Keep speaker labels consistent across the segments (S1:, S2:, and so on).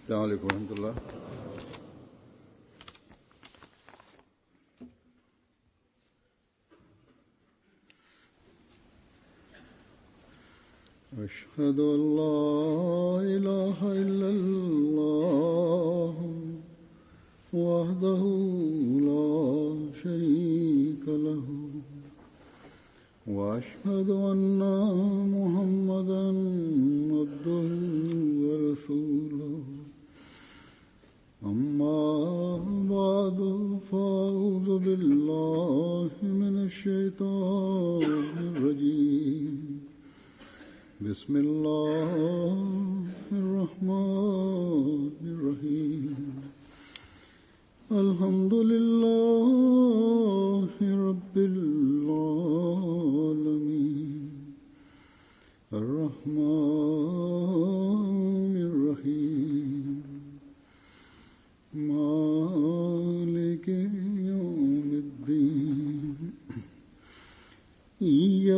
S1: السلام عليكم ورحمة الله. أشهد أن لا إله إلا الله وحده لا شريك له وأشهد أن محمدا عبده ورسوله أما بعد فأعوذ بالله من الشيطان الرجيم بسم الله الرحمن الرحيم الحمد لله رب العالمين الرحمن الرحيم مالك يوم الدين إياك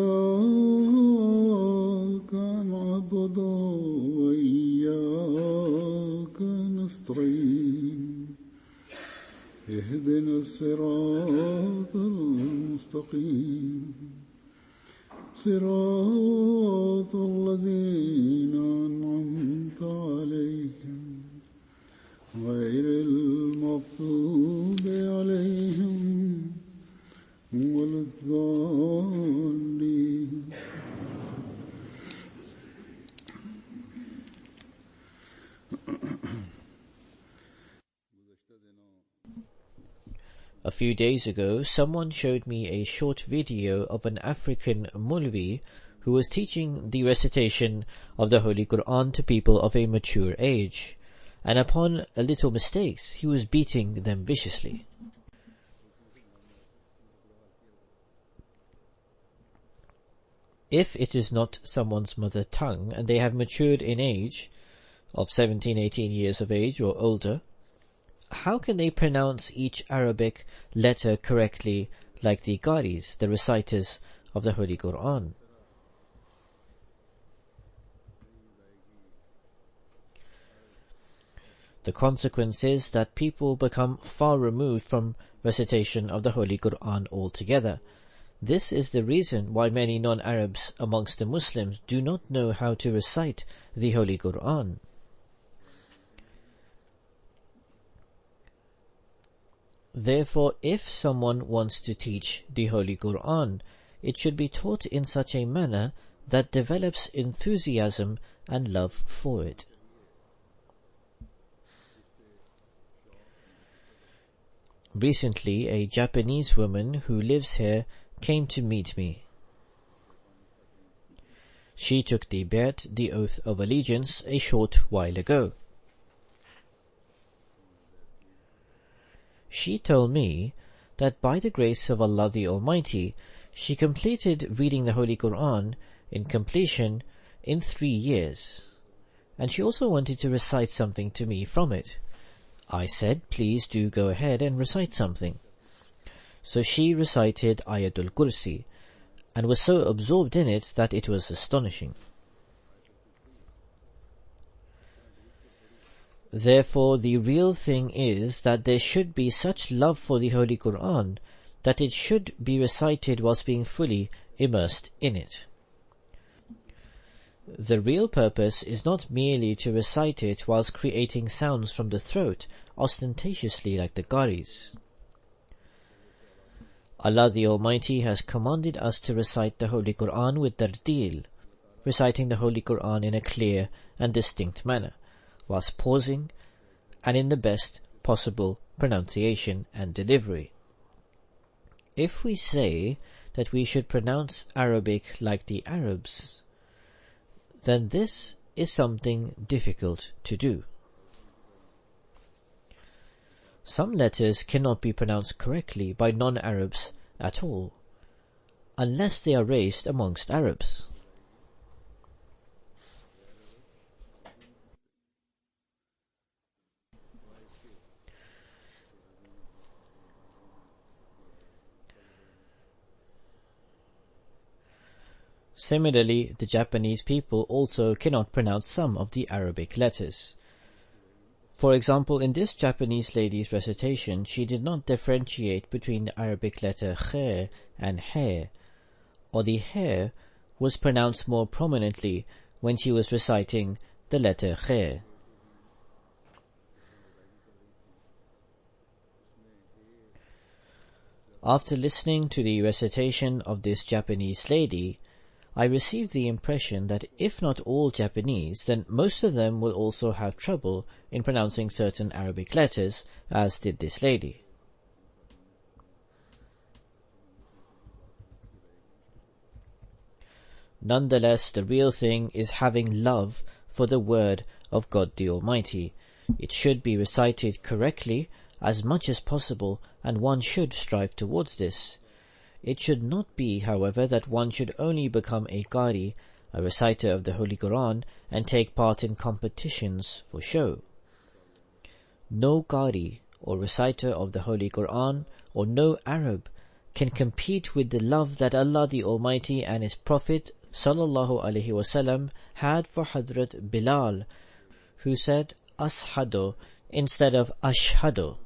S1: نعبد وإياك نستعين اهدنا الصراط المستقيم صراط الذين أنعمت عليهم غير المغضوب عليهم ولا الضالين.
S2: A few days ago, someone showed me a short video of an African Mulvi who was teaching the recitation of the Holy Quran to people of a mature age, and upon a little mistakes, he was beating them viciously. If it is not someone's mother tongue and they have matured in age, of 17, 18 years of age or older, how can they pronounce each Arabic letter correctly like the Qaris, the reciters of the Holy Quran? The consequence is that people become far removed from recitation of the Holy Quran altogether. This is the reason why many non-Arabs amongst the Muslims do not know how to recite the Holy Quran. Therefore, if someone wants to teach the Holy Quran, it should be taught in such a manner that develops enthusiasm and love for it. Recently, a Japanese woman who lives here came to meet me. She took the Bay'at, the oath of allegiance, a short while ago. She told me that by the grace of Allah the Almighty, she completed reading the Holy Quran in completion in 3 years, and she also wanted to recite something to me from it. I said, please do go ahead and recite something. So she recited Ayatul Kursi, and was so absorbed in it that it was astonishing. Therefore, the real thing is that there should be such love for the Holy Quran that it should be recited whilst being fully immersed in it. The real purpose is not merely to recite it whilst creating sounds from the throat, ostentatiously like the Qaris. Allah the Almighty has commanded us to recite the Holy Quran with tartil, reciting the Holy Quran in a clear and distinct manner, whilst pausing and in the best possible pronunciation and delivery. If we say that we should pronounce Arabic like the Arabs, then this is something difficult to do. Some letters cannot be pronounced correctly by non-Arabs at all, unless they are raised amongst Arabs. Similarly, the Japanese people also cannot pronounce some of the Arabic letters. For example, in this Japanese lady's recitation, she did not differentiate between the Arabic letter khe and he, or the he was pronounced more prominently when she was reciting the letter khe. After listening to the recitation of this Japanese lady, I received the impression that if not all Japanese, then most of them will also have trouble in pronouncing certain Arabic letters, as did this lady. Nonetheless, the real thing is having love for the word of God the Almighty. It should be recited correctly as much as possible, and one should strive towards this. It should not be, however, that one should only become a qari, a reciter of the Holy Quran, and take part in competitions for show. No qari or reciter of the Holy Quran, or no Arab, can compete with the love that Allah the Almighty and His Prophet sallallahu alaihi wasallam had for Hazrat Bilal, who said ashhadu instead of ashhadu.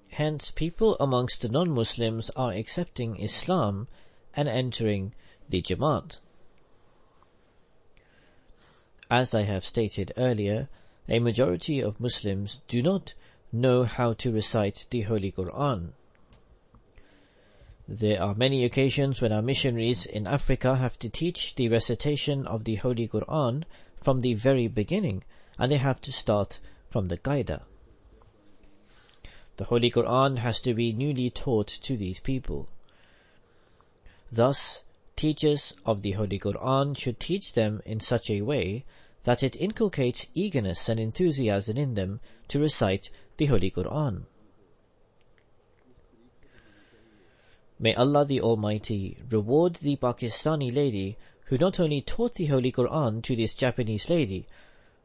S2: Hence, people amongst the non-Muslims are accepting Islam and entering the Jamaat. As I have stated earlier, a majority of Muslims do not know how to recite the Holy Quran. There are many occasions when our missionaries in Africa have to teach the recitation of the Holy Quran from the very beginning, and they have to start from the Qaeda. The Holy Quran has to be newly taught to these people. Thus, teachers of the Holy Quran should teach them in such a way that it inculcates eagerness and enthusiasm in them to recite the Holy Quran. May Allah the Almighty reward the Pakistani lady who not only taught the Holy Quran to this Japanese lady,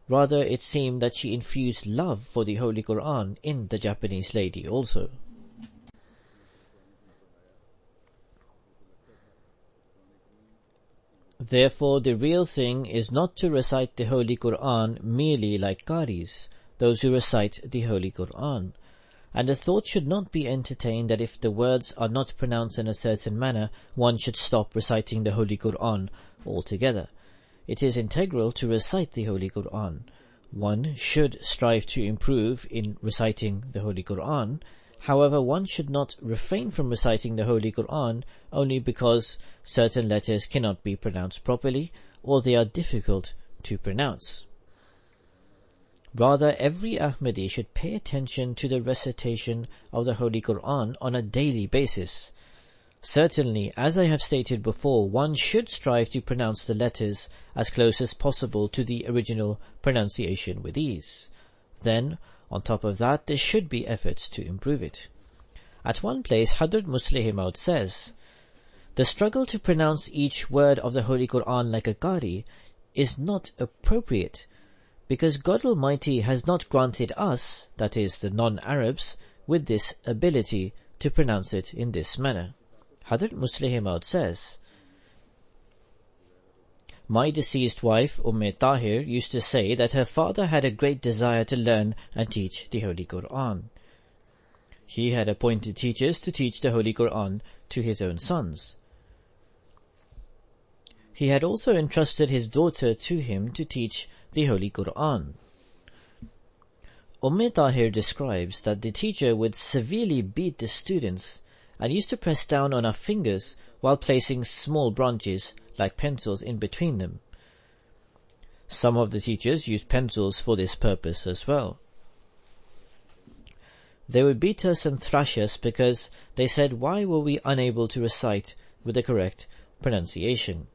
S2: rather it seemed that she infused love for the Holy Quran in the Japanese lady also. Therefore, the real thing is not to recite the Holy Quran merely like qaris, those who recite the Holy Quran. And the thought should not be entertained that if the words are not pronounced in a certain manner, one should stop reciting the Holy Quran altogether. It is integral to recite the Holy Quran. One should strive to improve in reciting the Holy Quran. However, one should not refrain from reciting the Holy Quran only because certain letters cannot be pronounced properly or they are difficult to pronounce. Rather, every Ahmadi should pay attention to the recitation of the Holy Quran on a daily basis. Certainly, as I have stated before, one should strive to pronounce the letters as close as possible to the original pronunciation with ease. Then, on top of that, there should be efforts to improve it. At one place, Hazrat Musleh Maud says, "The struggle to pronounce each word of the Holy Quran like a qari is not appropriate, because God Almighty has not granted us, that is, the non-Arabs, with this ability to pronounce it in this manner." Hazrat Musleh Maud says, "My deceased wife, Tahir, used to say that her father had a great desire to learn and teach the Holy Quran. He had appointed teachers to teach the Holy Quran to his own sons. He had also entrusted his daughter to him to teach the Holy Quran. Tahir describes that the teacher would severely beat the students and used to press down on her fingers while placing small branches like pencils in between them. Some of the teachers used pencils for this purpose as well. They would beat us and thrash us because they said, why were we unable to recite with the correct pronunciation?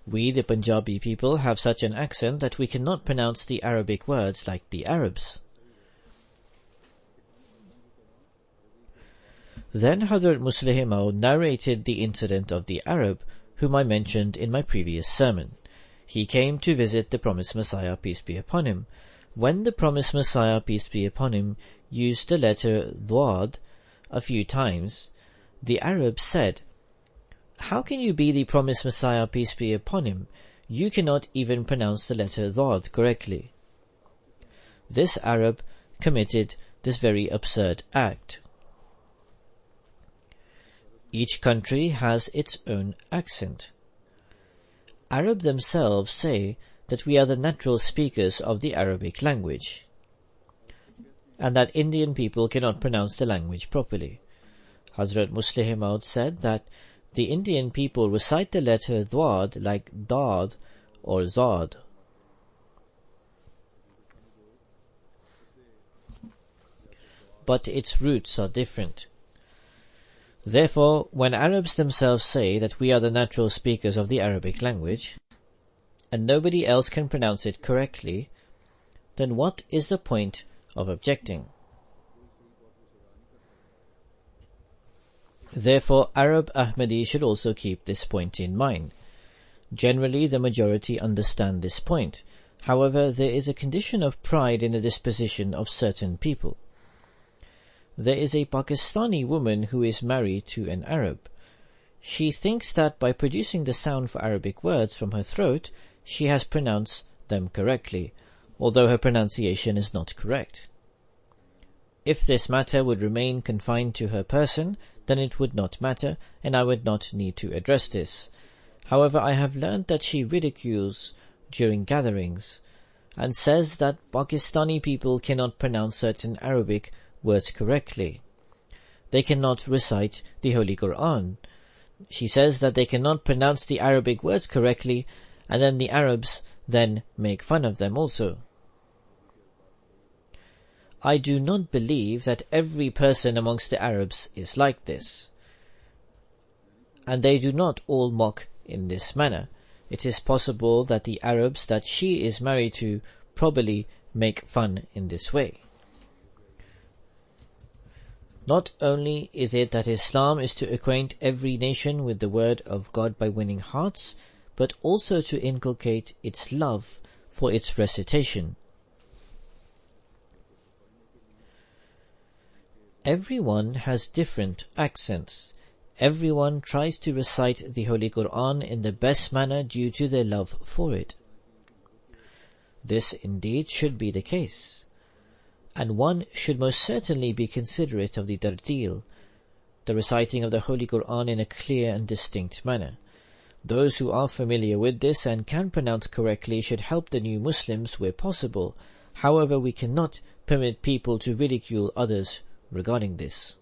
S2: We, the Punjabi people, have such an accent that we cannot pronounce the Arabic words like the Arabs. Then Hazrat Musleh Maud narrated the incident of the Arab whom I mentioned in my previous sermon. He came to visit the Promised Messiah, peace be upon him. When the Promised Messiah, peace be upon him, used the letter Dwad a few times, the Arab said, "How can you be the Promised Messiah, peace be upon him? You cannot even pronounce the letter Dwad correctly." This Arab committed this very absurd act. Each country has its own accent. Arab themselves say that we are the natural speakers of the Arabic language, and that Indian people cannot pronounce the language properly. Hazrat Musleh Maud said that the Indian people recite the letter Dwad like Dad or Zad. But its roots are different. Therefore, when Arabs themselves say that we are the natural speakers of the Arabic language, and nobody else can pronounce it correctly, then what is the point of objecting? Therefore, Arab Ahmadi should also keep this point in mind. Generally, the majority understand this point. However, there is a condition of pride in the disposition of certain people. There is a Pakistani woman who is married to an Arab. She thinks that by producing the sound for Arabic words from her throat, she has pronounced them correctly, although her pronunciation is not correct. If this matter would remain confined to her person, then it would not matter, and I would not need to address this. However, I have learned that she ridicules during gatherings, and says that Pakistani people cannot pronounce certain Arabic words correctly. They cannot recite the Holy Quran. She says that they cannot pronounce the Arabic words correctly, and then the Arabs then make fun of them also. I do not believe that every person amongst the Arabs is like this, and they do not all mock in this manner. It is possible that the Arabs that she is married to probably make fun in this way. Not only is it that Islam is to acquaint every nation with the word of God by winning hearts, but also to inculcate its love for its recitation. Everyone has different accents. Everyone tries to recite the Holy Quran in the best manner due to their love for it. This indeed should be the case, and one should most certainly be considerate of the tartil, the reciting of the Holy Quran in a clear and distinct manner. Those who are familiar with this and can pronounce correctly should help the new Muslims where possible. However, we cannot permit people to ridicule others regarding this.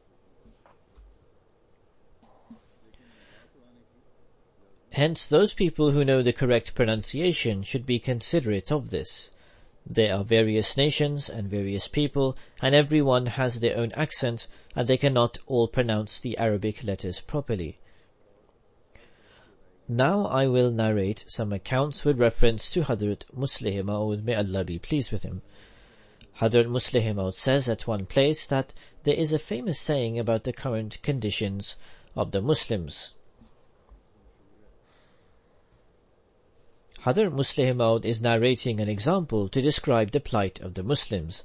S2: Hence, those people who know the correct pronunciation should be considerate of this. There are various nations and various people, and everyone has their own accent, and they cannot all pronounce the Arabic letters properly. Now I will narrate some accounts with reference to Hazrat Musleh Maud, may Allah be pleased with him. Hazrat Musleh Maud says at one place that there is a famous saying about the current conditions of the Muslims. Hazrat Musleh Maud is narrating an example to describe the plight of the Muslims,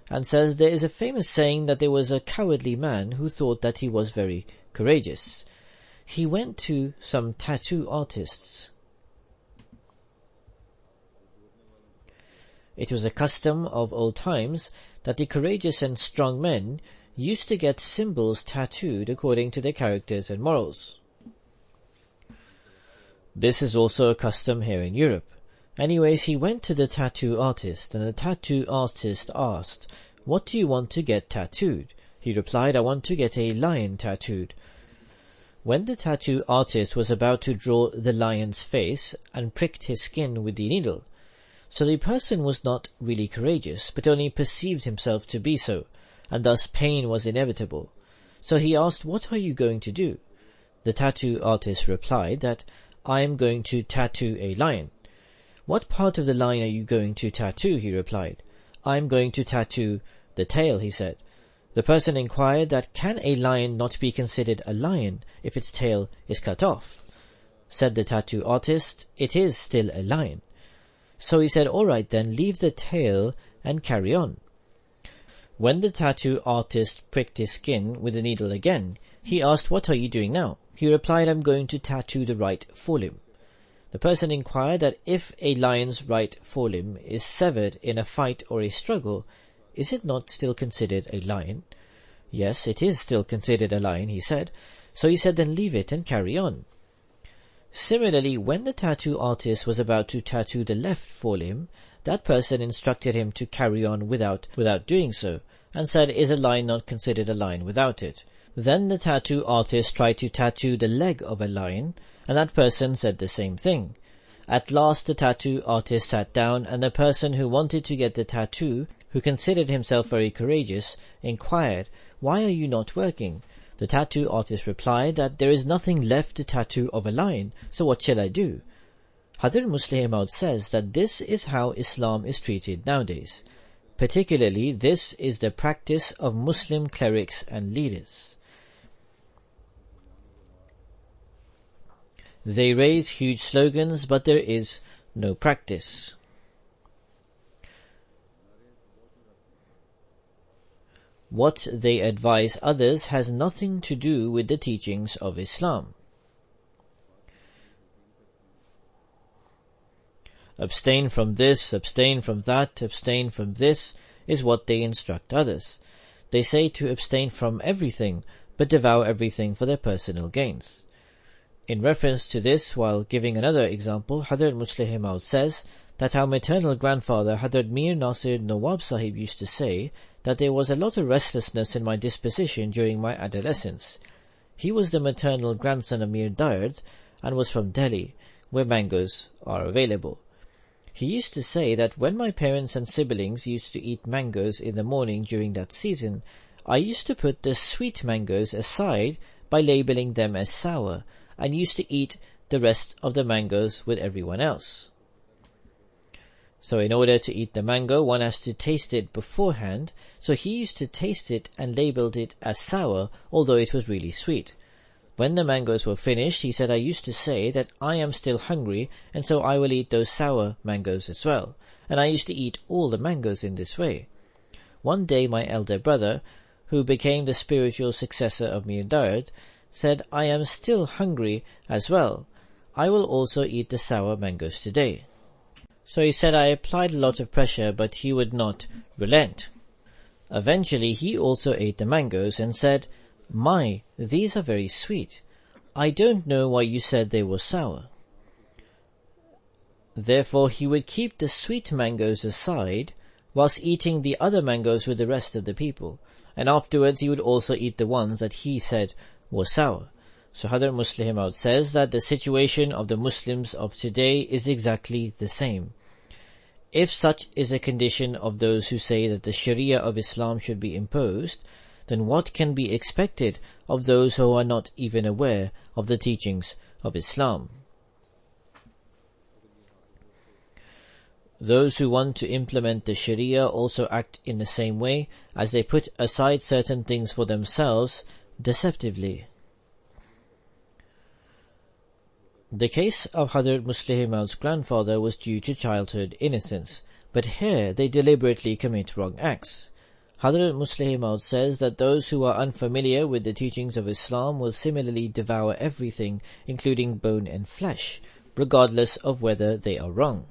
S2: and says there is a famous saying that there was a cowardly man who thought that he was very courageous. He went to some tattoo artists. It was a custom of old times that the courageous and strong men used to get symbols tattooed according to their characters and morals. This is also a custom here in Europe. Anyways, he went to the tattoo artist, and the tattoo artist asked, "What do you want to get tattooed?" He replied, "I want to get a lion tattooed." When the tattoo artist was about to draw the lion's face and pricked his skin with the needle, so the person was not really courageous, but only perceived himself to be so, and thus pain was inevitable. So he asked, "What are you going to do?" The tattoo artist replied that, "I am going to tattoo a lion." "What part of the lion are you going to tattoo?" he replied. "I am going to tattoo the tail," he said. The person inquired that can a lion not be considered a lion if its tail is cut off? Said the tattoo artist, it is still a lion. So he said, alright then, leave the tail and carry on. When the tattoo artist pricked his skin with the needle again, he asked, what are you doing now? He replied, I'm going to tattoo the right forelimb. The person inquired that if a lion's right forelimb is severed in a fight or a struggle, is it not still considered a lion? Yes, it is still considered a lion, he said. So he said, then leave it and carry on. Similarly, when the tattoo artist was about to tattoo the left forelimb, that person instructed him to carry on without doing so, and said, is a lion not considered a lion without it? Then the tattoo artist tried to tattoo the leg of a lion, and that person said the same thing. At last the tattoo artist sat down, and the person who wanted to get the tattoo, who considered himself very courageous, inquired, why are you not working? The tattoo artist replied that there is nothing left to tattoo of a lion, so what shall I do? Hadhr Muslih Maud says that this is how Islam is treated nowadays. Particularly, this is the practice of Muslim clerics and leaders. They raise huge slogans, but there is no practice. What they advise others has nothing to do with the teachings of Islam. Abstain from this, abstain from that, abstain from this is what they instruct others. They say to abstain from everything, but devour everything for their personal gains. In reference to this, while giving another example, Hadhr Muslih Maud says that our maternal grandfather Hadhr Mir Nasir Nawab Sahib used to say that there was a lot of restlessness in my disposition during my adolescence. He was the maternal grandson of Mir Dard and was from Delhi, where mangoes are available. He used to say that when my parents and siblings used to eat mangoes in the morning during that season, I used to put the sweet mangoes aside by labeling them as sour, and used to eat the rest of the mangoes with everyone else. So in order to eat the mango, one has to taste it beforehand, so he used to taste it and labeled it as sour, although it was really sweet. When the mangoes were finished, he said, I used to say that I am still hungry, and so I will eat those sour mangoes as well. And I used to eat all the mangoes in this way. One day my elder brother, who became the spiritual successor of Mir Dard, said, I am still hungry as well. I will also eat the sour mangoes today. So he said, I applied a lot of pressure, but he would not relent. Eventually he also ate the mangoes and said, My, these are very sweet. I don't know why you said they were sour. Therefore he would keep the sweet mangoes aside, whilst eating the other mangoes with the rest of the people, and afterwards he would also eat the ones that he said were sour. So Hadhr Muslih Maud says that the situation of the Muslims of today is exactly the same. If such is a condition of those who say that the Sharia of Islam should be imposed, then what can be expected of those who are not even aware of the teachings of Islam? Those who want to implement the Sharia also act in the same way, as they put aside certain things for themselves deceptively. The case of Hadhr Muslih Maud's grandfather was due to childhood innocence, but here they deliberately commit wrong acts. Hadhr Muslih Maud says that those who are unfamiliar with the teachings of Islam will similarly devour everything, including bone and flesh, regardless of whether they are wrong.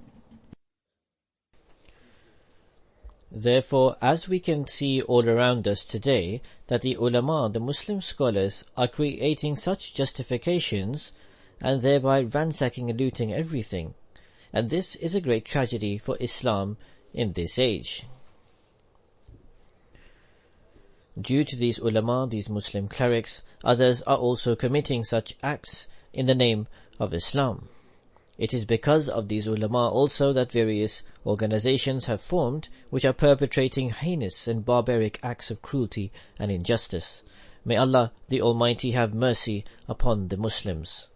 S2: Therefore, as we can see all around us today, that the ulama, the Muslim scholars, are creating such justifications and thereby ransacking and looting everything. And this is a great tragedy for Islam in this age. Due to these ulama, these Muslim clerics, others are also committing such acts in the name of Islam. It is because of these ulama also that various organizations have formed which are perpetrating heinous and barbaric acts of cruelty and injustice. May Allah the Almighty have mercy upon the Muslims.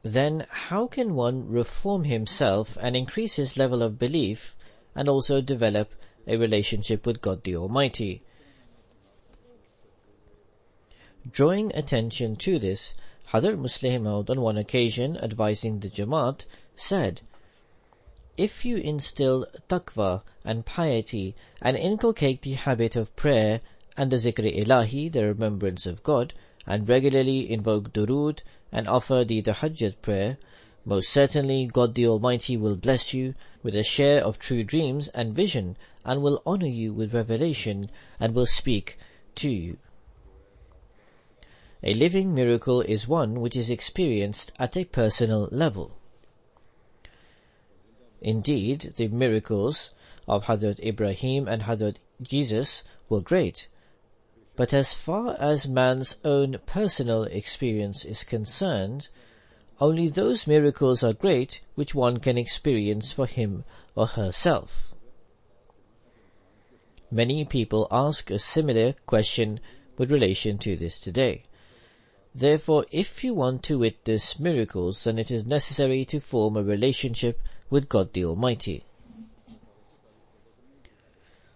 S2: Then how can one reform himself and increase his level of belief and also develop a relationship with God the Almighty. Drawing attention to this, Hazrat Musleh Maud on one occasion advising the Jamaat said, "If you instill taqwa and piety and inculcate the habit of prayer and the zikr-i-ilahi, the remembrance of God, and regularly invoke durood and offer the tahajjud prayer, most certainly God the Almighty will bless you with a share of true dreams and vision, and will honor you with revelation, and will speak to you." A living miracle is one which is experienced at a personal level. Indeed, the miracles of Hazrat Ibrahim and Hazrat Jesus were great, but as far as man's own personal experience is concerned, only those miracles are great which one can experience for him or herself. Many people ask a similar question with relation to this today. Therefore, if you want to witness miracles, then it is necessary to form a relationship with God the Almighty.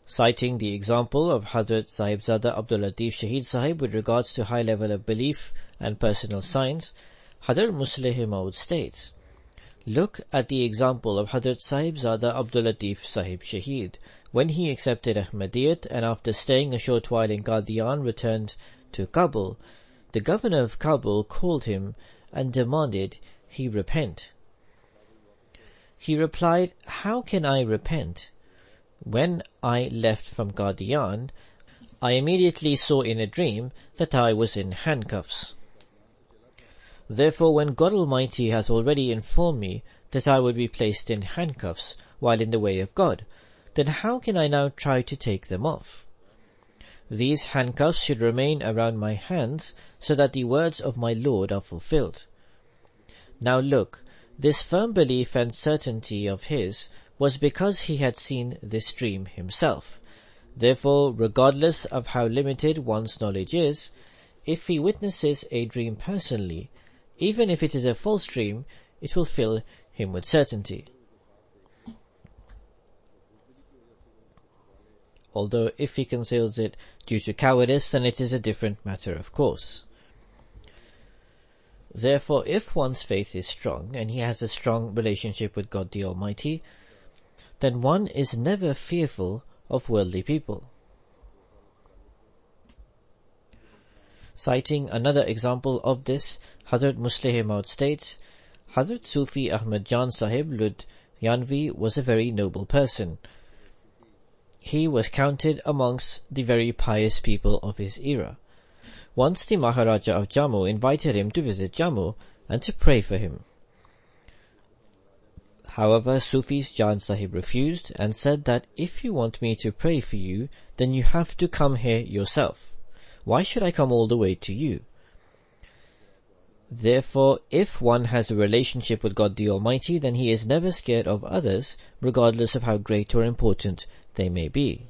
S2: Citing the example of Hazrat Sahibzada Abdul Latif Shaheed Sahib with regards to high level of belief and personal science, Hazrat Musleh Maud states, "Look at the example of Hazrat Sahibzada Abdul Latif Sahib Shaheed. When he accepted Ahmadiyyat and after staying a short while in Qadian returned to Kabul, the governor of Kabul called him and demanded he repent. He replied, 'How can I repent? When I left from Qadian, I immediately saw in a dream that I was in handcuffs. Therefore, when God Almighty has already informed me that I would be placed in handcuffs while in the way of God, then how can I now try to take them off? These handcuffs should remain around my hands so that the words of my Lord are fulfilled.' Now look, this firm belief and certainty of his was because he had seen this dream himself. Therefore, regardless of how limited one's knowledge is, if he witnesses a dream personally, even if it is a false dream, it will fill him with certainty. Although if he conceals it due to cowardice, then it is a different matter, of course. Therefore, if one's faith is strong, and he has a strong relationship with God the Almighty, then one is never fearful of worldly people. Citing another example of this, Hazrat Musleh Maud states, Hazrat Sufi Ahmad Jan Sahib Ludhianvi was a very noble person. He was counted amongst the very pious people of his era. Once the Maharaja of Jammu invited him to visit Jammu and to pray for him. However, Sufi Jan Sahib refused and said that if you want me to pray for you, then you have to come here yourself. Why should I come all the way to you? Therefore, if one has a relationship with God the Almighty, then he is never scared of others, regardless of how great or important they may be.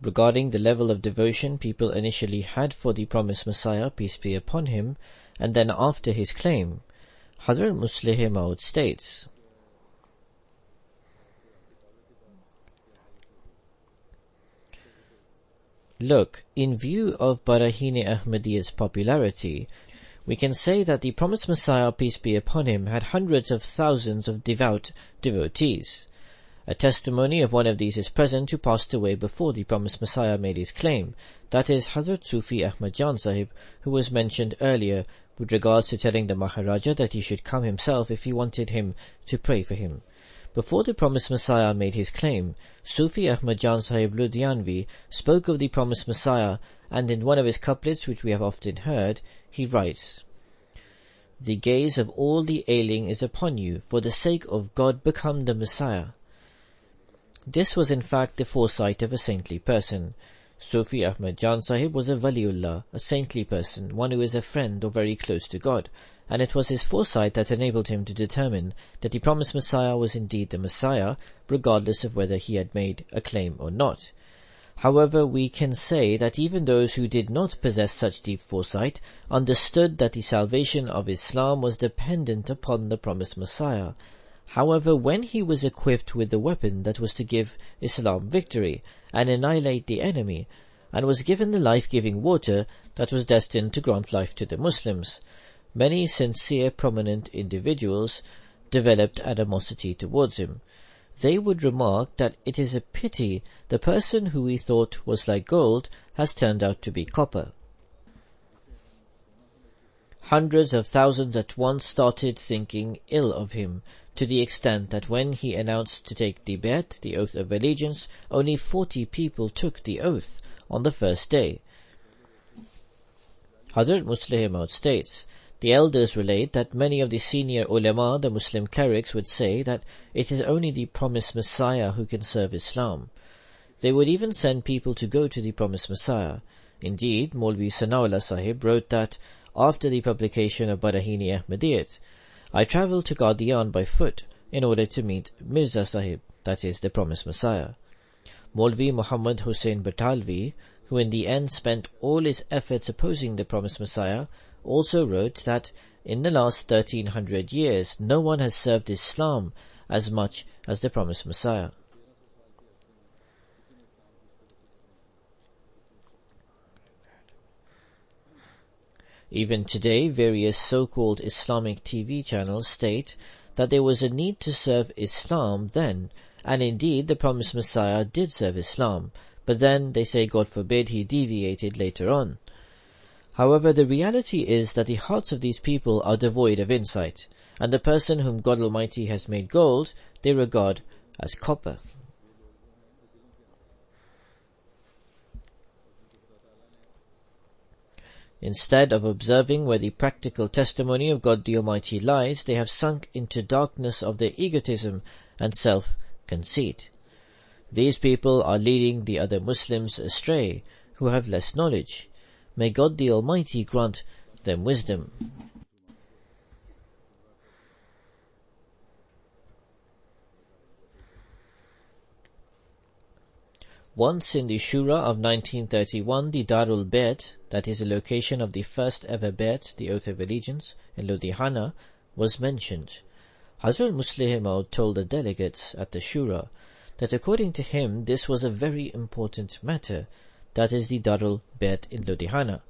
S2: Regarding the level of devotion people initially had for the promised Messiah, peace be upon him, and then after his claim, Hazrat Musleh Maud states, "Look, in view of Barahin-e Ahmadiyya's popularity, we can say that the promised Messiah, peace be upon him, had hundreds of thousands of devout devotees. A testimony of one of these is present who passed away before the promised Messiah made his claim. That is Hazrat Sufi Ahmad Jan Sahib, who was mentioned earlier with regards to telling the Maharaja that he should come himself if he wanted him to pray for him. Before the promised Messiah made his claim, Sufi Ahmad Jan Sahib Ludhianvi spoke of the promised Messiah, and in one of his couplets, which we have often heard, he writes, 'The gaze of all the ailing is upon you, for the sake of God become the Messiah.' This was in fact the foresight of a saintly person. Sufi Ahmad Jan Sahib was a Waliullah, a saintly person, one who is a friend or very close to God, and it was his foresight that enabled him to determine that the promised Messiah was indeed the Messiah, regardless of whether he had made a claim or not. However, we can say that even those who did not possess such deep foresight understood that the salvation of Islam was dependent upon the promised Messiah. However, when he was equipped with the weapon that was to give Islam victory and annihilate the enemy, and was given the life-giving water that was destined to grant life to the Muslims, many sincere, prominent individuals developed animosity towards him. They would remark that it is a pity the person who we thought was like gold has turned out to be copper. Hundreds of thousands at once started thinking ill of him, to the extent that when he announced to take the Bay'at, the oath of allegiance, only 40 people took the oath on the first day. Hazrat Musleh Maud states, the elders relate that many of the senior ulama, the Muslim clerics, would say that it is only the promised Messiah who can serve Islam. They would even send people to go to the promised Messiah. Indeed, Maulvi Sanaullah Sahib wrote that after the publication of Barahini Ahmadiyyat, I travelled to Qadian by foot in order to meet Mirza Sahib, that is, the promised Messiah. Maulvi Muhammad Hussain Batalvi, who in the end spent all his efforts opposing the promised Messiah, also wrote that in the last 1300 years no one has served Islam as much as the promised Messiah. Even today, various so-called Islamic TV channels state that there was a need to serve Islam then, and indeed the promised Messiah did serve Islam, but then they say God forbid he deviated later on. However, the reality is that the hearts of these people are devoid of insight, and the person whom God Almighty has made gold, they regard as copper. Instead of observing where the practical testimony of God the Almighty lies, they have sunk into darkness of their egotism and self-conceit. These people are leading the other Muslims astray, who have less knowledge. May God the Almighty grant them wisdom. Once in the Shura of 1931, the Darul Bayt, that is the location of the first ever Bayt, the Oath of Allegiance, in Ludhiana, was mentioned. Hazrat Musleh Maud told the delegates at the Shura that according to him this was a very important matter, that is the Darul Bayt in Ludhiana.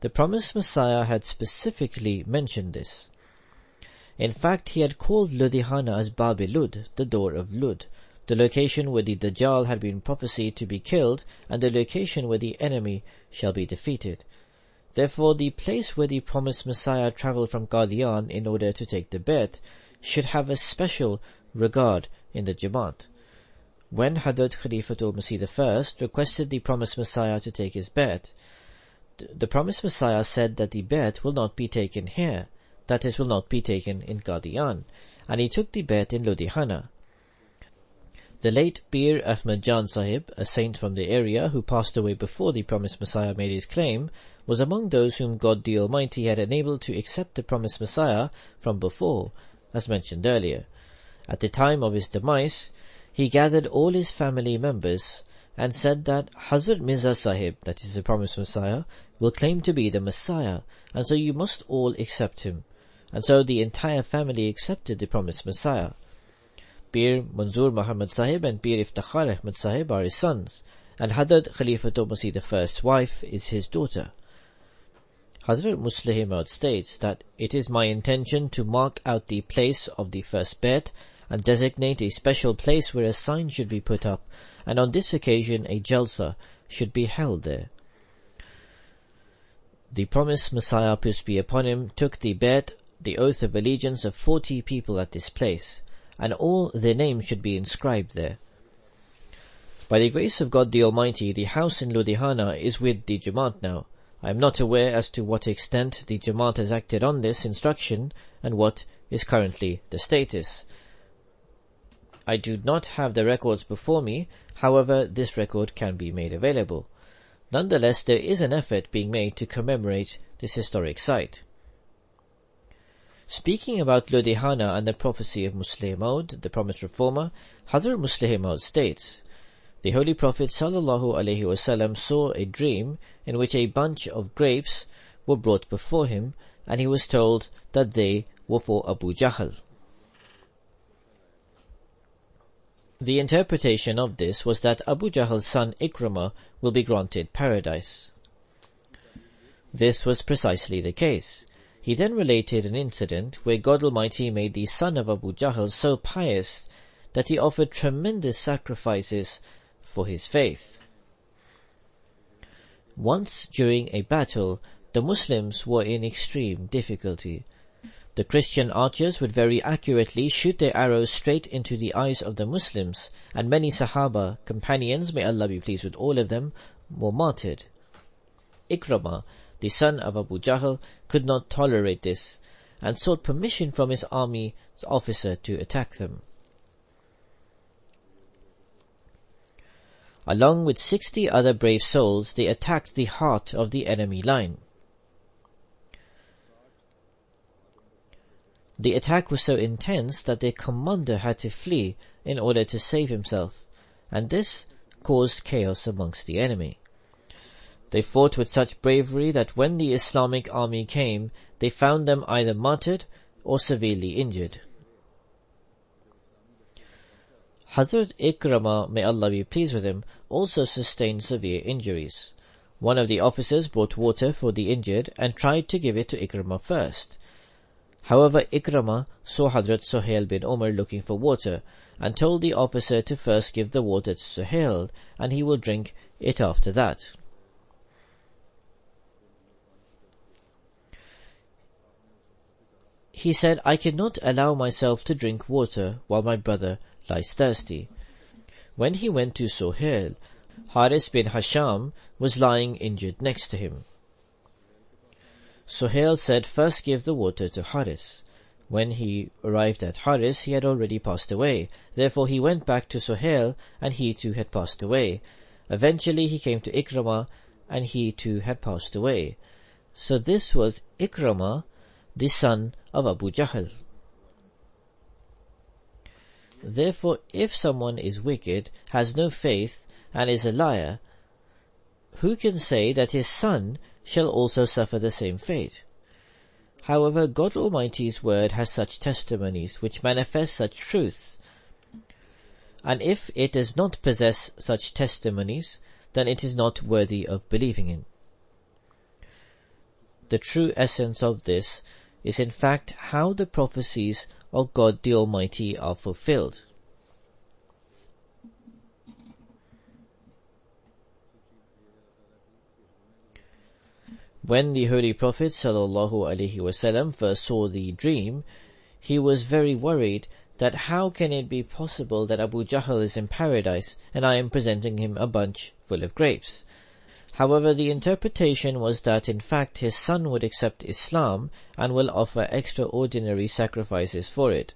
S2: The promised Messiah had specifically mentioned this. In fact, he had called Ludhiana as Bab-i-Lud, the door of Lud, the location where the Dajjal had been prophesied to be killed, and the location where the enemy shall be defeated. Therefore, the place where the promised Messiah travelled from Qadian in order to take the Bayt should have a special regard in the Jamaat. When Hadrat Khalifatul Masih I requested the promised Messiah to take his Bayt, the promised Messiah said that the Bayt will not be taken here, that is, will not be taken in Qadian, and he took the Bayt in Ludhiana. The late Pir Ahmad Jan Sahib, a saint from the area who passed away before the promised Messiah made his claim, was among those whom God the Almighty had enabled to accept the promised Messiah from before, as mentioned earlier. At the time of his demise, he gathered all his family members and said that Hazrat Mirza Sahib, that is the promised Messiah, will claim to be the Messiah, and so you must all accept him. And so the entire family accepted the promised Messiah. Pir Manzoor Muhammad Sahib and Pir Iftikhar Ahmad Sahib are his sons, and Hadrat Khalifatul Masih I's wife is his daughter. Hazrat Musleh Maud states that it is my intention to mark out the place of the first Bayt and designate a special place where a sign should be put up, and on this occasion a Jalsa should be held there. The promised Messiah, peace be upon him, took the Bayt, the oath of allegiance of 40 people at this place, and all their names should be inscribed there. By the grace of God the Almighty, the house in Ludhiana is with the Jamaat now. I am not aware as to what extent the Jamaat has acted on this instruction and what is currently the status. I do not have the records before me, however this record can be made available. Nonetheless, there is an effort being made to commemorate this historic site. Speaking about Ludhiana and the prophecy of Musleh Maud, the promised reformer, Hazrat Musleh Maud states, The Holy Prophet ﷺ saw a dream in which a bunch of grapes were brought before him, and he was told that they were for Abu Jahl. The interpretation of this was that Abu Jahl's son Ikramah will be granted paradise. This was precisely the case. He then related an incident where God Almighty made the son of Abu Jahl so pious that he offered tremendous sacrifices for his faith. Once during a battle, the Muslims were in extreme difficulty. The Christian archers would very accurately shoot their arrows straight into the eyes of the Muslims, and many Sahaba, companions, may Allah be pleased with all of them, were martyred. Ikramah, the son of Abu Jahl, could not tolerate this, and sought permission from his army officer to attack them. Along with 60 other brave souls, they attacked the heart of the enemy line. The attack was so intense that their commander had to flee in order to save himself, and this caused chaos amongst the enemy. They fought with such bravery that when the Islamic army came, they found them either martyred or severely injured. Hazrat Ikramah, may Allah be pleased with him, also sustained severe injuries. One of the officers brought water for the injured and tried to give it to Ikramah first. However, Ikramah saw Hazrat Suhail bin Umar looking for water and told the officer to first give the water to Suhail, and he will drink it after that. He said, "I cannot allow myself to drink water while my brother lies thirsty." When he went to Suhail, Haris bin Hasham was lying injured next to him. Suhail said, "First give the water to Haris." When he arrived at Haris, he had already passed away. Therefore he went back to Suhail, and he too had passed away. Eventually he came to Ikramah, and he too had passed away. So this was Ikramah, the son of Abu Jahl. Therefore, if someone is wicked, has no faith, and is a liar, who can say that his son shall also suffer the same fate? However, God Almighty's word has such testimonies which manifest such truths, and if it does not possess such testimonies, then it is not worthy of believing in. The true essence of this is in fact how the prophecies of God the Almighty are fulfilled. When the Holy Prophet ﷺ first saw the dream, he was very worried that how can it be possible that Abu Jahl is in paradise and I am presenting him a bunch full of grapes. However, the interpretation was that in fact his son would accept Islam and will offer extraordinary sacrifices for it.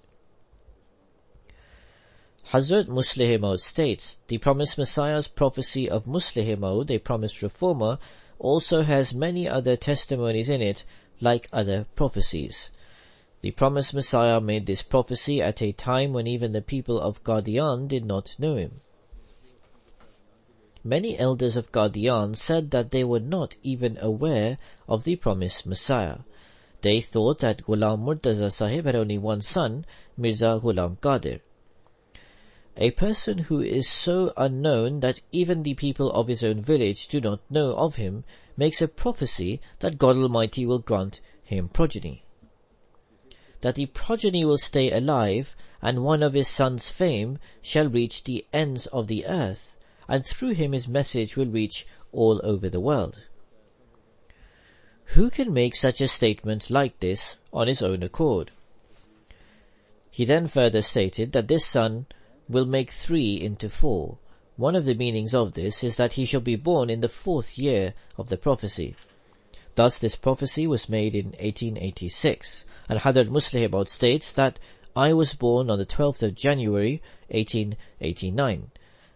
S2: Hazrat Muslih Maud states, the promised Messiah's prophecy of Muslih Maud, a promised reformer, also has many other testimonies in it like other prophecies. The promised Messiah made this prophecy at a time when even the people of Qadian did not know him. Many elders of Qadian said that they were not even aware of the promised Messiah. They thought that Ghulam Murtaza Sahib had only one son, Mirza Ghulam Qadir. A person who is so unknown that even the people of his own village do not know of him makes a prophecy that God Almighty will grant him progeny, that the progeny will stay alive, and one of his sons' fame shall reach the ends of the earth, and through him his message will reach all over the world. Who can make such a statement like this on his own accord? He then further stated that this son will make 3 into 4. One of the meanings of this is that he shall be born in the 4th year of the prophecy. Thus this prophecy was made in 1886, and Hazrat Muslih Maud states that I was born on the 12th of January 1889,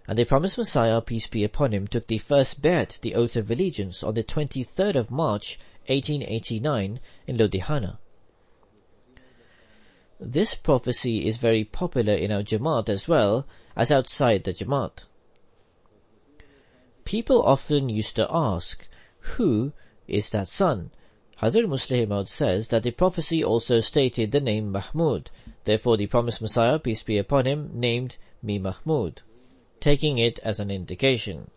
S2: and the promised Messiah, peace be upon him, took the first bet, the oath of allegiance, on the 23rd of March 1889 in Ludhiana. This prophecy is very popular in our Jamaat as well as outside the Jamaat. People often used to ask, who is that son? Hazrat Musleh Maud says that the prophecy also stated the name Mahmud. Therefore the promised Messiah, peace be upon him, named me Mahmud, taking it as an indication.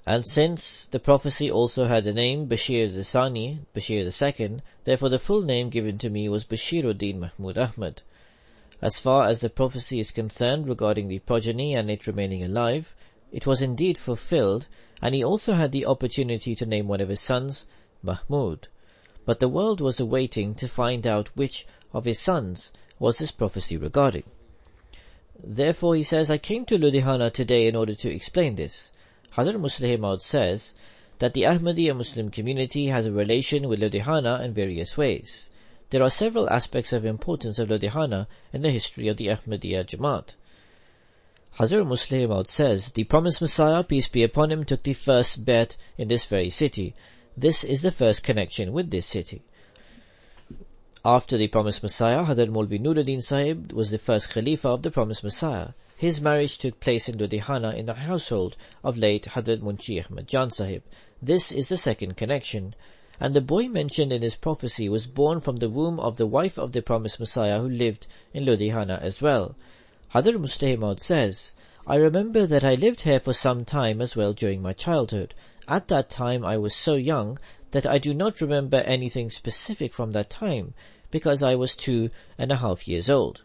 S2: And since the prophecy also had the name Bashir the Sani, Bashir the Second, therefore the full name given to me was Bashiruddin Mahmud Ahmad. As far as the prophecy is concerned regarding the progeny and it remaining alive, it was indeed fulfilled, and he also had the opportunity to name one of his sons Mahmud. But the world was awaiting to find out which of his sons was this prophecy regarding. Therefore he says, I came to Ludhiana today in order to explain this. Hazrat Musleh Maud says that the Ahmadiyya Muslim community has a relation with Ludhiana in various ways. There are several aspects of importance of Ludhiana in the history of the Ahmadiyya Jamaat. Hazrat Musleh Maud says, the promised Messiah, peace be upon him, took the first bet in this very city. This is the first connection with this city. After the promised Messiah, Hazrat Maulvi Nuruddin Sahib was the first Khalifa of the promised Messiah. His marriage took place in Ludhiana in the household of late Hazrat Munshi Ahmad Jan Sahib. This is the second connection. And the boy mentioned in his prophecy was born from the womb of the wife of the promised Messiah who lived in Ludhiana as well. Hazrat Musleh Maud says, I remember that I lived here for some time as well during my childhood. At that time I was so young that I do not remember anything specific from that time, because I was 2.5 years old.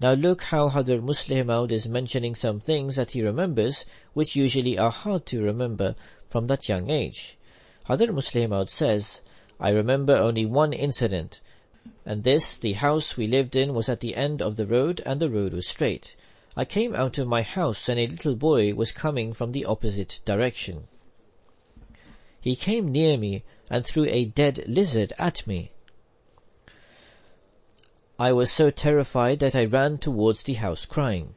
S2: Now look how Hazrat Musleh Maud is mentioning some things that he remembers, which usually are hard to remember from that young age. Hazrat Musleh Maud says, I remember only one incident, and this, the house we lived in was at the end of the road and the road was straight. I came out of my house and a little boy was coming from the opposite direction. He came near me and threw a dead lizard at me. I was so terrified that I ran towards the house crying.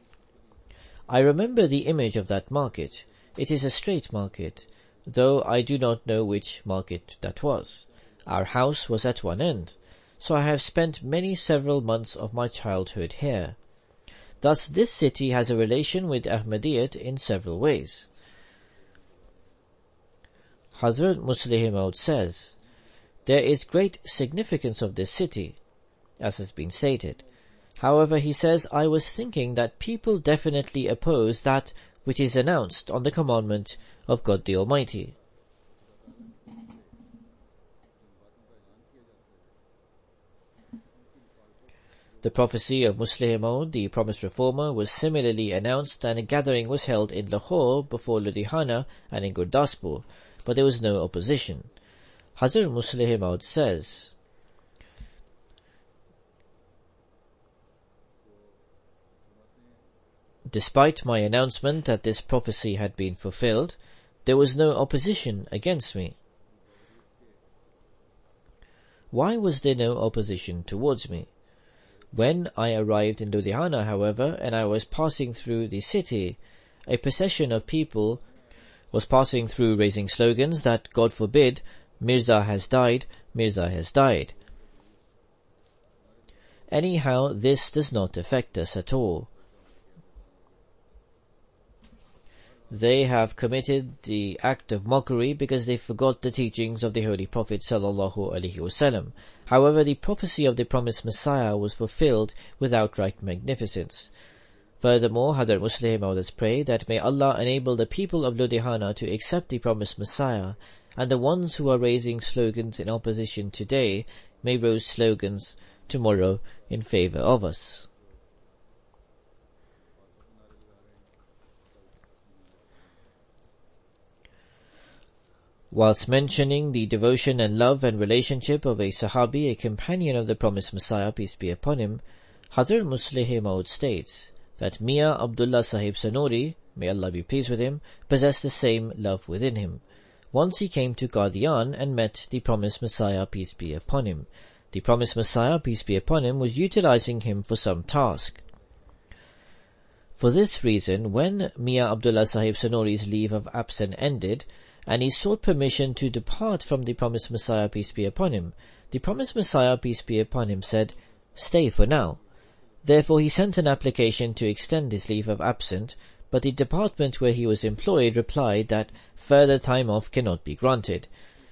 S2: I remember the image of that market. It is a straight market, though I do not know which market that was. Our house was at one end, so I have spent several months of my childhood here. Thus this city has a relation with Ahmadiyyat in several ways. Hazrat Musleh Maud says, there is great significance of this city, as has been stated. However, he says, I was thinking that people definitely oppose that which is announced on the commandment of God the Almighty. The prophecy of Musleh Maud, the promised reformer, was similarly announced, and a gathering was held in Lahore before Ludhiana and in Gurdaspur, but there was no opposition. Hazrat Musleh Maud says, despite my announcement that this prophecy had been fulfilled, there was no opposition against me. Why was there no opposition towards me? When I arrived in Ludhiana, however, and I was passing through the city, a procession of people was passing through raising slogans that, God forbid, Mirza has died, Mirza has died. Anyhow, this does not affect us at all. They have committed the act of mockery because they forgot the teachings of the Holy Prophet ﷺ. However, the prophecy of the promised Messiah was fulfilled with outright magnificence. Furthermore, Hazrat Musleh Maud has prayed that may Allah enable the people of Ludhiana to accept the promised Messiah, and the ones who are raising slogans in opposition today may raise slogans tomorrow in favor of us. Whilst mentioning the devotion and love and relationship of a Sahabi, a companion of the promised Messiah, peace be upon him, Hazrat Musleh Maud states that Mian Abdullah Sahib Sanori, may Allah be pleased with him, possessed the same love within him. Once he came to Qadian and met the promised Messiah, peace be upon him. The promised Messiah, peace be upon him, was utilizing him for some task. For this reason, when Mian Abdullah Sahib Sanori's leave of absence ended, and he sought permission to depart from the promised Messiah, peace be upon him, the promised Messiah, peace be upon him, said, "Stay for now." Therefore he sent an application to extend his leave of absence, but the department where he was employed replied that further time off cannot be granted.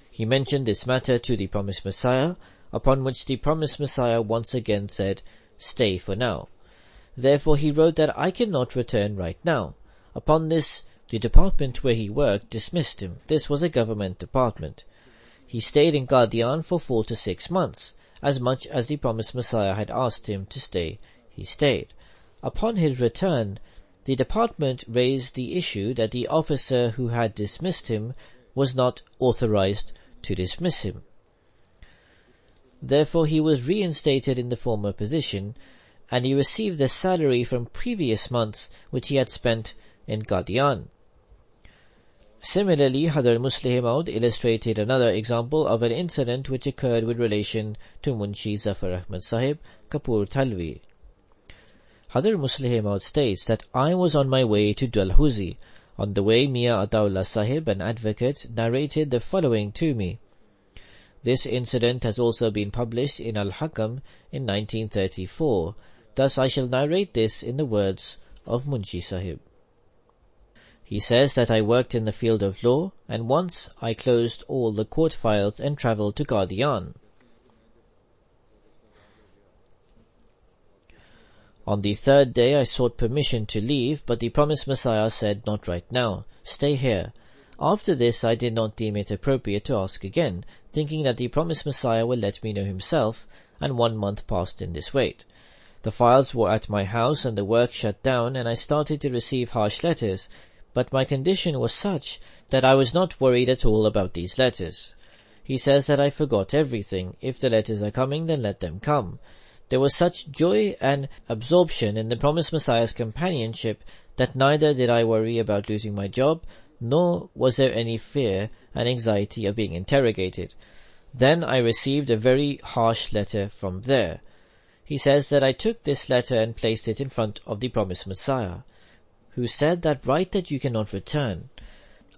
S2: He mentioned this matter to the promised Messiah, upon which the promised Messiah once again said, "Stay for now." Therefore he wrote that I cannot return right now. Upon this, the department where he worked dismissed him. This was a government department. He stayed in Qadian for 4 to 6 months. As much as the promised Messiah had asked him to stay, he stayed. Upon his return, the department raised the issue that the officer who had dismissed him was not authorized to dismiss him. Therefore he was reinstated in the former position, and he received the salary from previous months which he had spent in Qadian. Similarly, Hadhr Muslih Maud illustrated another example of an incident which occurred with relation to Munshi Zafar Ahmad Sahib, Kapur Talvi. Hadhr Muslih Maud states that I was on my way to Dalhousie. On the way, Mian Ataullah Sahib, an advocate, narrated the following to me. This incident has also been published in Al-Hakam in 1934. Thus I shall narrate this in the words of Munshi Sahib. He says that I worked in the field of law, and once I closed all the court files and travelled to Qadian. On the third day I sought permission to leave, but the promised Messiah said, "Not right now, stay here." After this I did not deem it appropriate to ask again, thinking that the promised Messiah will let me know himself, and 1 month passed in this wait. The files were at my house and the work shut down, and I started to receive harsh letters, but my condition was such that I was not worried at all about these letters. He says that I forgot everything. If the letters are coming, then let them come. There was such joy and absorption in the promised Messiah's companionship that neither did I worry about losing my job, nor was there any fear and anxiety of being interrogated. Then I received a very harsh letter from there. He says that I took this letter and placed it in front of the promised Messiah, who said that write that you cannot return.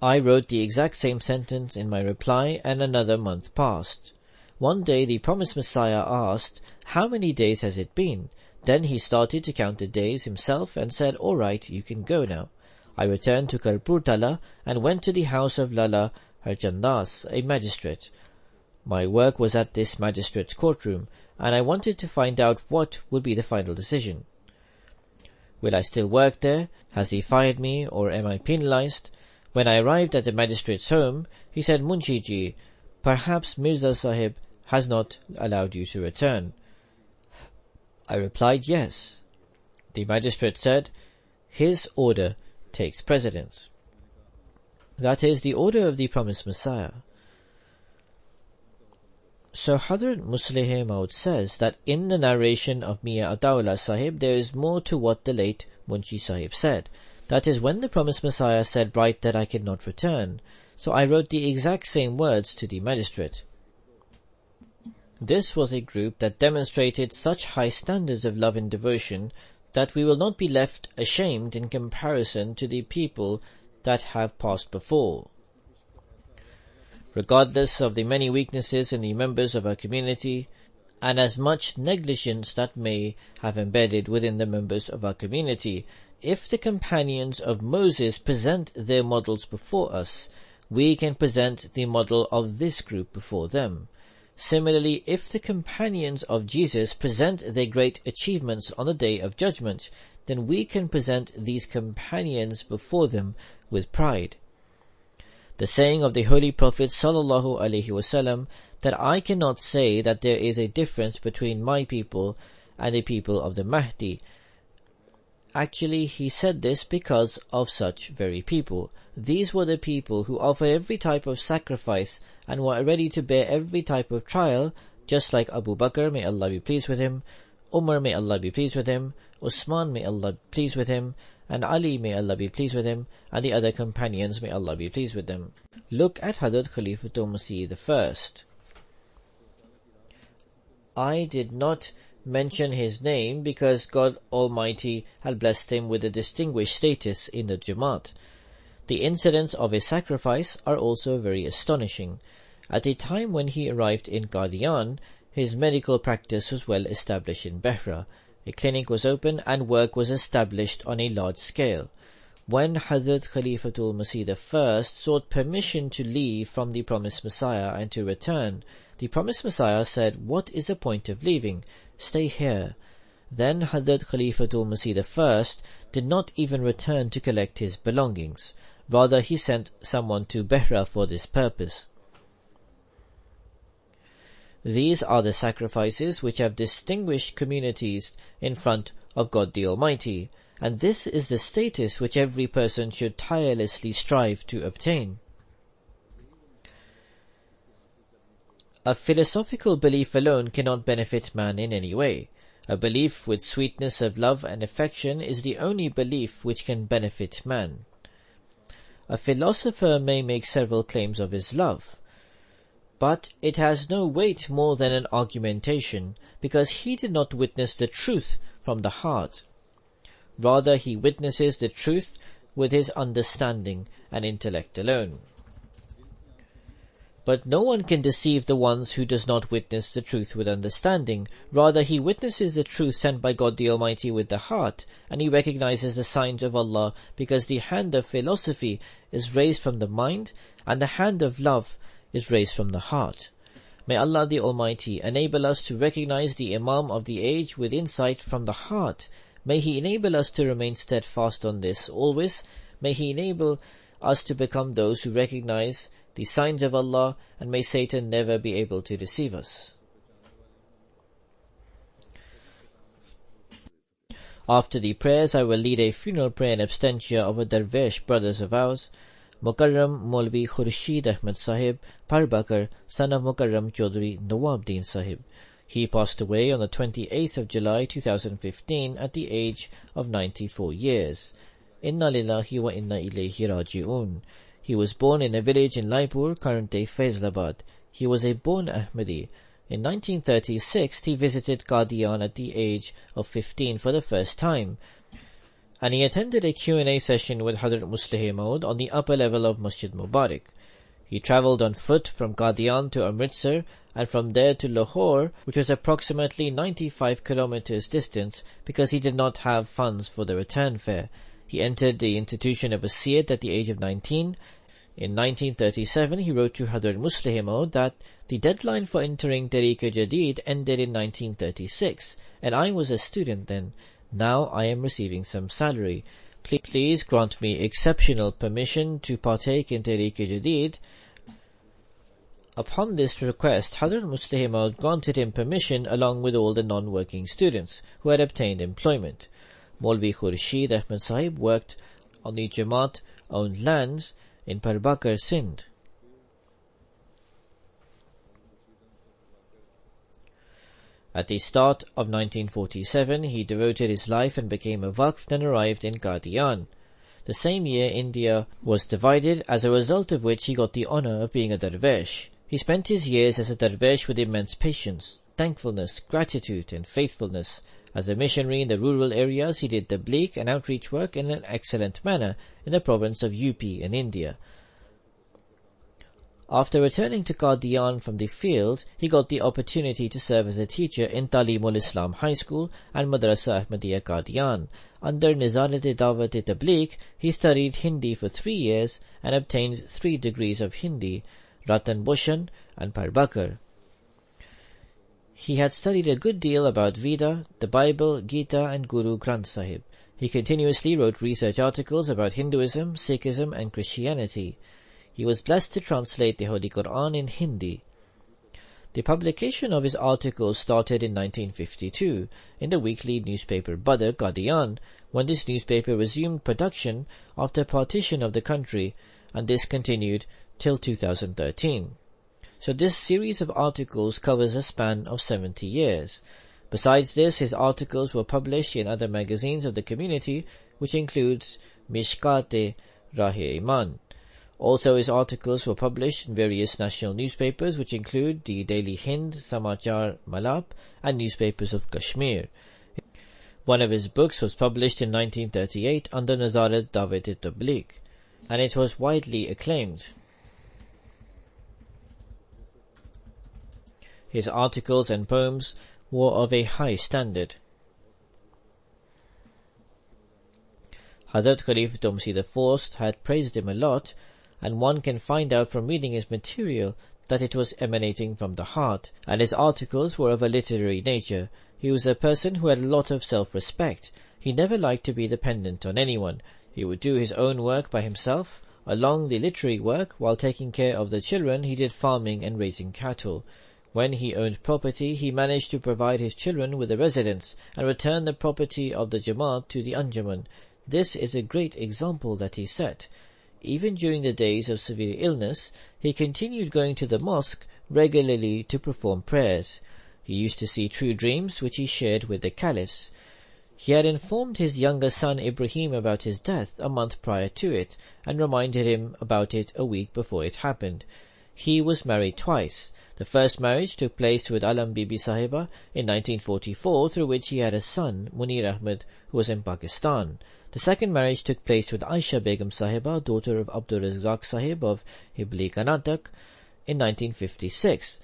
S2: I wrote the exact same sentence in my reply, and another month passed. One day the promised Messiah asked, "How many days has it been?" Then he started to count the days himself and said, "All right, you can go now." I returned to Karpurtala and went to the house of Lala Harchandas, a magistrate. My work was at this magistrate's courtroom, and I wanted to find out what would be the final decision. Will I still work there? Has he fired me, or am I penalized? When I arrived at the magistrate's home, he said, "Munshiji, perhaps Mirza Sahib has not allowed you to return." I replied, "Yes." The magistrate said, "His order takes precedence." That is, the order of the promised Messiah. So Hadhr Muslih Maud says that in the narration of Mian Ataullah Sahib there is more to what the late Munshi Sahib said. That is, when the promised Messiah said, "Write that I cannot return," so I wrote the exact same words to the magistrate. This was a group that demonstrated such high standards of love and devotion that we will not be left ashamed in comparison to the people that have passed before. Regardless of the many weaknesses in the members of our community, and as much negligence that may have embedded within the members of our community, if the companions of Moses present their models before us, we can present the model of this group before them. Similarly, if the companions of Jesus present their great achievements on the Day of Judgment, then we can present these companions before them with pride. The saying of the Holy Prophet sallallahu alaihi wasallam that I cannot say that there is a difference between my people and the people of the Mahdi. Actually, he said this because of such very people. These were the people who offered every type of sacrifice and were ready to bear every type of trial, just like Abu Bakr, may Allah be pleased with him, Umar, may Allah be pleased with him, Usman, may Allah be pleased with him, and Ali, may Allah be pleased with him, and the other companions, may Allah be pleased with them. Look at Hadrat Khalifatul Masih I. I did not mention his name because God Almighty had blessed him with a distinguished status in the Jamaat. The incidents of his sacrifice are also very astonishing. At a time when he arrived in Qadian, his medical practice was well established in Behra. A clinic was opened and work was established on a large scale. When Hazrat Khalifatul Masih I sought permission to leave from the promised Messiah and to return, the promised Messiah said, "What is the point of leaving? Stay here." Then Hazrat Khalifatul Masih I did not even return to collect his belongings. Rather, he sent someone to Behra for this purpose. These are the sacrifices which have distinguished communities in front of God the Almighty, and this is the status which every person should tirelessly strive to obtain. A philosophical belief alone cannot benefit man in any way. A belief with sweetness of love and affection is the only belief which can benefit man. A philosopher may make several claims of his love, but it has no weight more than an argumentation, because he did not witness the truth from the heart. Rather, he witnesses the truth with his understanding and intellect alone. But no one can deceive the ones who does not witness the truth with understanding. Rather, he witnesses the truth sent by God the Almighty with the heart, and he recognizes the signs of Allah, because the hand of philosophy is raised from the mind, and the hand of love is raised from the heart. May Allah the Almighty enable us to recognize the Imam of the age with insight from the heart. May He enable us to remain steadfast on this always. May He enable us to become those who recognize the signs of Allah, and may Satan never be able to deceive us. After the prayers, I will lead a funeral prayer in absentia of a Darvesh brothers of ours, Mukarram Maulvi Khurshid Ahmed Sahib Parbakar, son of Mukarram Chaudhry Nawabdin Sahib. He passed away on the 28th of July 2015 at the age of 94 years. Inna lillahi wa inna ilayhi raji'un. He was born in a village in Laipur, current-day Faisalabad. He was a born Ahmadi. In 1936, he visited Qadian at the age of 15 for the first time, and he attended a Q&A session with Hazrat Musleh Maud on the upper level of Masjid Mubarak. He travelled on foot from Qadian to Amritsar, and from there to Lahore, which was approximately 95 kilometers distant, because he did not have funds for the return fare. He entered the institution of Wasiyat at the age of 19. In 1937, he wrote to Hazrat Musleh Maud that the deadline for entering Tariq-e-Jadid ended in 1936, and I was a student then. Now I am receiving some salary. Please grant me exceptional permission to partake in Tariq-e-Jadid. Upon this request, Hazrat Musleh Maud granted him permission along with all the non-working students who had obtained employment. Maulvi Khurshid Ahmed Sahib worked on the Jamaat-owned lands in Parbakar, Sindh. At the start of 1947, he devoted his life and became a Waqf, then arrived in Qadian. The same year, India was divided, as a result of which he got the honour of being a Darvesh. He spent his years as a Darvesh with immense patience, thankfulness, gratitude and faithfulness. As a missionary in the rural areas, he did tabligh and outreach work in an excellent manner in the province of UP in India. After returning to Qadian from the field, he got the opportunity to serve as a teacher in Talimul Islam High School and Madrasa Ahmadiyya Qadian. Under Nizarat-e-Dawat-e-Tabligh, he studied Hindi for 3 years and obtained 3 degrees of Hindi, Ratan Bhushan and Parbakar. He had studied a good deal about Veda, the Bible, Gita and Guru Granth Sahib. He continuously wrote research articles about Hinduism, Sikhism and Christianity. He was blessed to translate the Holy Quran in Hindi. The publication of his articles started in 1952 in the weekly newspaper Badr Qadian, when this newspaper resumed production after partition of the country, and this continued till 2013. So this series of articles covers a span of 70 years. Besides this, his articles were published in other magazines of the community, which includes Mishkat-e-Rahe-Iman. Also, his articles were published in various national newspapers, which include the Daily Hind, Samachar Malap, and newspapers of Kashmir. One of his books was published in 1938 under Nazarat-Dawat-e-Tabligh, and it was widely acclaimed. His articles and poems were of a high standard. Hazrat Khalifah Tumsi IV had praised him a lot, and one can find out from reading his material that it was emanating from the heart, and his articles were of a literary nature. He was a person who had a lot of self-respect. He never liked to be dependent on anyone. He would do his own work by himself. Along the literary work, while taking care of the children, he did farming and raising cattle. When he owned property, he managed to provide his children with a residence and return the property of the Jamaat to the Anjuman. This is a great example that he set. Even during the days of severe illness, he continued going to the mosque regularly to perform prayers. He used to see true dreams which he shared with the caliphs. He had informed his younger son Ibrahim about his death a month prior to it, and reminded him about it a week before it happened. He was married twice. The first marriage took place with Alam Bibi Sahiba in 1944, through which he had a son, Munir Ahmed, who was in Pakistan. The second marriage took place with Aisha Begum Sahiba, daughter of Abdul Razak Sahib of Hibli Karnataka, in 1956,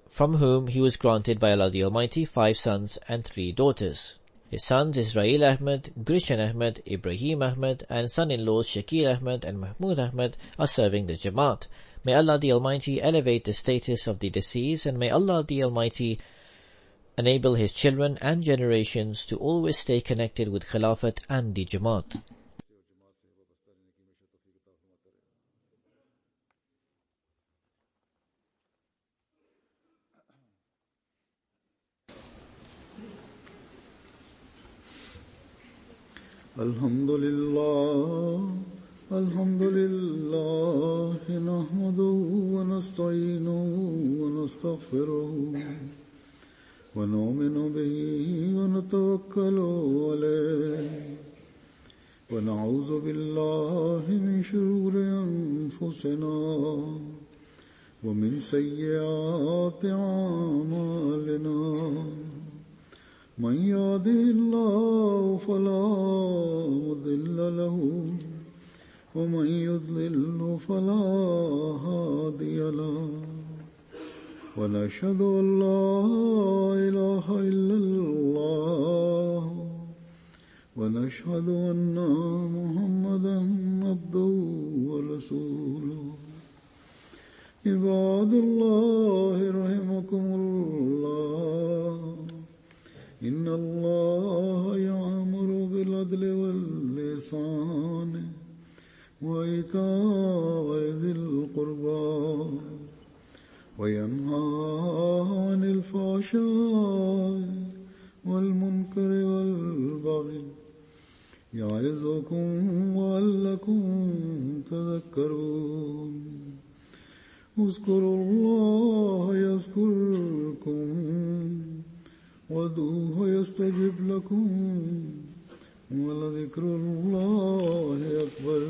S2: from whom he was granted by Allah the Almighty 5 sons and 3 daughters. His sons Israel Ahmed, Gulshan Ahmed, Ibrahim Ahmed, and son-in-laws Shakir Ahmed and Mahmud Ahmed are serving the Jamaat. May Allah the Almighty elevate the status of the deceased, and may Allah the Almighty enable his children and generations to always stay connected with Khilafat and the Jamaat.
S1: Alhamdulillah, nahmaduhu wa nasta'inuhu wa nastaghfiruh. ونؤمن به ونتوكل عليه ونعوذ بالله من شرور أنفسنا ومن سيئات أعمالنا من يهده الله فلا مضل له ومن يضلل فلا هادي له ونشهد أن لا إله إلا الله ونشهد أن محمدا عبده ورسوله عباد الله رحمكم الله إن الله يأمر بالعدل والإحسان وإيتاء ذي القربى وينهى عن الفحشاء والمنكر والبغي يعظكم لعلكم تذكرون اذكروا الله يذكركم وادعوه يستجب لكم ولذكر الله أكبر